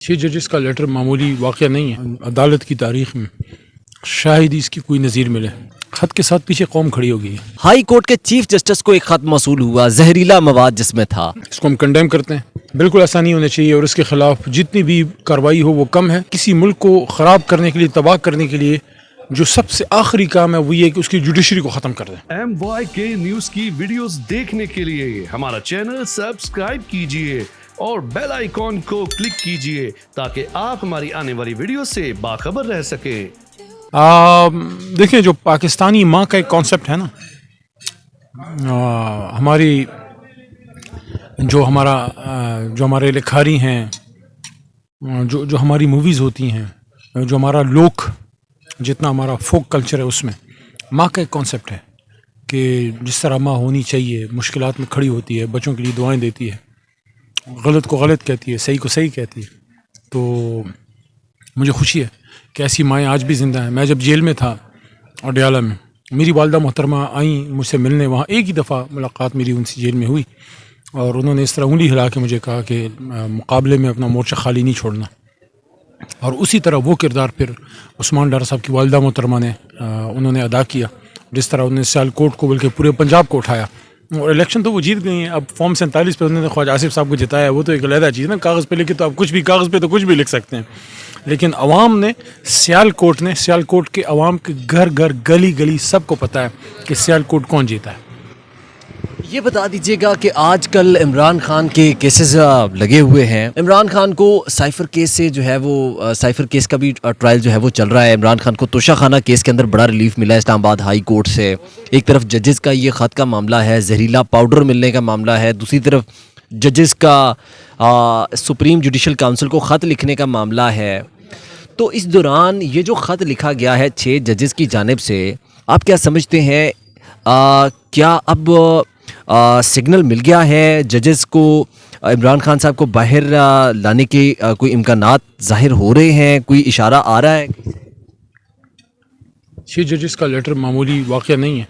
6 ججز کا لیٹر معمولی واقعہ نہیں ہے. عدالت کی تاریخ میں شاید اس کی کوئی نظیر ملے. خط کے ساتھ پیچھے قوم کھڑی ہو گئی ہے. ہائی کورٹ کے چیف جسٹس کو ایک خط موصول ہوا، زہریلا مواد جس میں تھا. اس کو ہم کنڈیم کرتے ہیں. بالکل ایسا نہیں ہونا چاہیے اور اس کے خلاف جتنی بھی کارروائی ہو وہ کم ہے. کسی ملک کو خراب کرنے کے لیے، تباہ کرنے کے لیے جو سب سے آخری کام ہے وہ یہ کہ اس کی جوڈیشری کو ختم کر دیں. MYK نیوز کی ویڈیوز دیکھنے کے لیے ہمارا چینل سبسکرائب کیجئے اور بیل آئیکن کو کلک کیجئے تاکہ آپ ہماری آنے والی ویڈیو سے باخبر رہ سکیں. دیکھیں، جو پاکستانی ماں کا ایک کانسیپٹ ہے نا، ہماری جو ہمارے لکھاری ہیں، جو ہماری موویز ہوتی ہیں، جو ہمارا لوک، جتنا ہمارا فوک کلچر ہے، اس میں ماں کا ایک کانسیپٹ ہے کہ جس طرح ماں ہونی چاہیے، مشکلات میں کھڑی ہوتی ہے، بچوں کے لیے دعائیں دیتی ہے، غلط کو غلط کہتی ہے، صحیح کو صحیح کہتی ہے. تو مجھے خوشی ہے کہ ایسی مائیں آج بھی زندہ ہیں. میں جب جیل میں تھا اڈیالہ میں، میری والدہ محترمہ آئیں مجھ سے ملنے. وہاں ایک ہی دفعہ ملاقات میری ان سے جیل میں ہوئی اور انہوں نے اس طرح انگلی ہلا کے مجھے کہا کہ مقابلے میں اپنا مورچہ خالی نہیں چھوڑنا. اور اسی طرح وہ کردار پھر عثمان ڈار صاحب کی والدہ محترمہ نے انہوں نے ادا کیا، جس طرح انہوں نے سیالکوٹ کو بلکہ پورے پنجاب کو اٹھایا. اور الیکشن تو وہ جیت گئی ہیں. اب فارم 47 پہ انہوں نے خواجہ آصف صاحب کو جتایا، وہ تو ایک علیحدہ چیز ہے نا. کاغذ پہ لکھے تو آپ کچھ بھی، کاغذ پہ تو کچھ بھی لکھ سکتے ہیں، لیکن عوام نے سیالکوٹ کے عوام کے گھر گھر، گلی گلی سب کو پتہ ہے کہ سیالکوٹ کون جیتا ہے. یہ بتا دیجیے گا کہ آج کل عمران خان کے کیسز لگے ہوئے ہیں. عمران خان کو سائفر کیس سے جو ہے وہ سائفر کیس کا بھی ٹرائل جو ہے وہ چل رہا ہے. عمران خان کو توشہ خانہ کیس کے اندر بڑا ریلیف ملا ہے اسلام آباد ہائی کورٹ سے. ایک طرف ججز کا یہ خط کا معاملہ ہے، زہریلا پاؤڈر ملنے کا معاملہ ہے. دوسری طرف ججز کا سپریم جوڈیشل کونسل کو خط لکھنے کا معاملہ ہے. تو اس دوران یہ جو خط لکھا گیا ہے 6 ججز کی جانب سے، آپ کیا سمجھتے ہیں؟ کیا اب سگنل مل گیا ہے ججز کو، عمران خان صاحب کو باہر لانے کے کوئی امکانات ظاہر ہو رہے ہیں، کوئی اشارہ آ رہا ہے؟ 6 ججز کا لیٹر معمولی واقعہ نہیں ہے.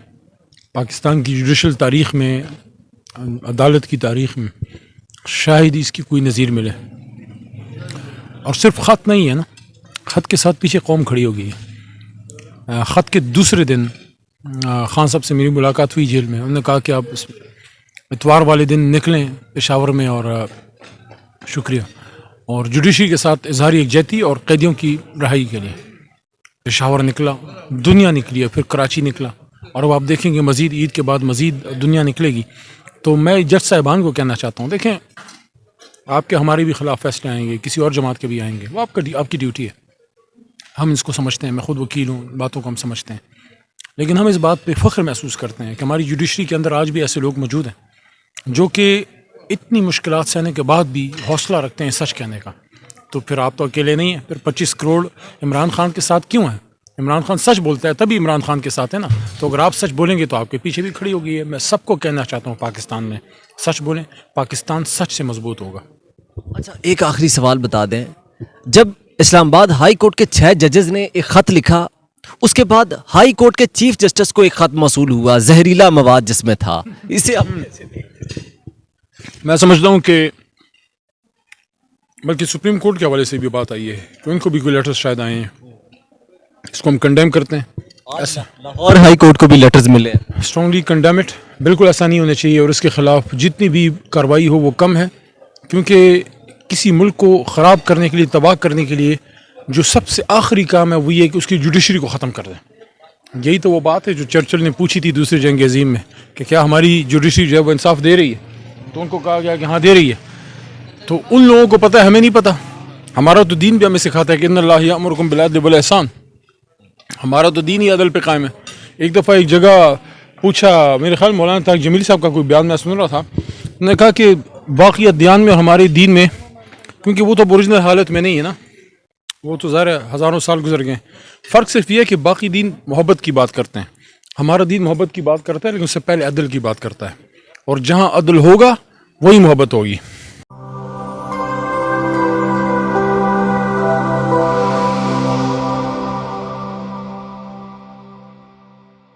پاکستان کی جوڈیشل تاریخ میں، عدالت کی تاریخ میں شاید اس کی کوئی نظیر ملے. اور صرف خط نہیں ہے نا، خط کے ساتھ پیچھے قوم کھڑی ہو گئی ہے. خط کے دوسرے دن خان صاحب سے میری ملاقات ہوئی جیل میں. انہوں نے کہا کہ آپ اتوار والے دن نکلیں پشاور میں اور شکریہ، اور جوڈیشری کے ساتھ اظہار یکجہتی اور قیدیوں کی رہائی کے لیے. پشاور نکلا، دنیا نکلی ہے، پھر کراچی نکلا، اور اب آپ دیکھیں گے مزید عید کے بعد مزید دنیا نکلے گی. تو میں جج صاحبان کو کہنا چاہتا ہوں، دیکھیں، آپ کے ہمارے بھی خلاف فیصلے آئیں گے، کسی اور جماعت کے بھی آئیں گے، وہ آپ کی ڈیوٹی ہے. ہم اس کو سمجھتے ہیں، میں خود وکیل ہوں، باتوں کو ہم سمجھتے ہیں، لیکن ہم اس بات پہ فخر محسوس کرتے ہیں کہ ہماری جوڈیشری کے اندر آج بھی ایسے لوگ موجود ہیں جو کہ اتنی مشکلات سہنے کے بعد بھی حوصلہ رکھتے ہیں سچ کہنے کا. تو پھر آپ تو اکیلے نہیں ہیں. پھر 25 کروڑ عمران خان کے ساتھ کیوں ہیں؟ عمران خان سچ بولتا ہے تبھی عمران خان کے ساتھ ہے نا. تو اگر آپ سچ بولیں گے تو آپ کے پیچھے بھی کھڑی ہوگی ہے. میں سب کو کہنا چاہتا ہوں، پاکستان میں سچ بولیں، پاکستان سچ سے مضبوط ہوگا. اچھا، ایک آخری سوال بتا دیں. جب اسلام آباد ہائی کورٹ کے 6 ججز نے ایک خط لکھا، اس کے بعد ہائی کورٹ کے چیف جسٹس کو ایک خط موصول ہوا، زہریلا مواد جس میں تھا، اسے میں سمجھتا ہوں کہ بلکہ سپریم کورٹ کے حوالے سے بھی بات آئی ہے کہ ان کو بھی کوئی لیٹرز شاید آئے ہیں. اس کو ہم کنڈیم کرتے ہیں. ایسا لاہور ہائی کورٹ کو بھی لیٹرز ملے ہیں. Strongly condemn it. بالکل ایسا نہیں ہونا چاہیے اور اس کے خلاف جتنی بھی کارروائی ہو وہ کم ہے، کیونکہ کسی ملک کو خراب کرنے کے لیے، تباہ کرنے کے لیے جو سب سے آخری کام ہے وہ یہ کہ اس کی جوڈیشری کو ختم کر دیں. یہی تو وہ بات ہے جو چرچل نے پوچھی تھی دوسری جنگ عظیم میں کہ کیا ہماری جوڈیشری جو ہے وہ انصاف دے رہی ہے؟ تو ان کو کہا گیا کہ ہاں دے رہی ہے. تو ان لوگوں کو پتہ ہے، ہمیں نہیں پتہ. ہمارا تو دین بھی ہمیں سکھاتا ہے کہ ان اللہ یأمرکم بالعدل والاحسان. ہمارا تو دین ہی عدل پہ قائم ہے. ایک دفعہ ایک جگہ پوچھا، میرے خیال مولانا طارق جمیل صاحب کا کوئی بیان میں سن رہا تھا، انہوں نے کہا کہ باقی ادیان میں اور ہمارے دین میں، کیونکہ وہ تو اوریجنل حالت میں نہیں ہے نا، وہ تو ظاہر ہے ہزاروں سال گزر گئے. فرق صرف یہ ہے کہ باقی دین محبت کی بات کرتے ہیں، ہمارا دین محبت کی بات کرتا ہے لیکن اس سے پہلے عدل کی بات کرتا ہے. اور جہاں عدل ہوگا وہی محبت ہوگی.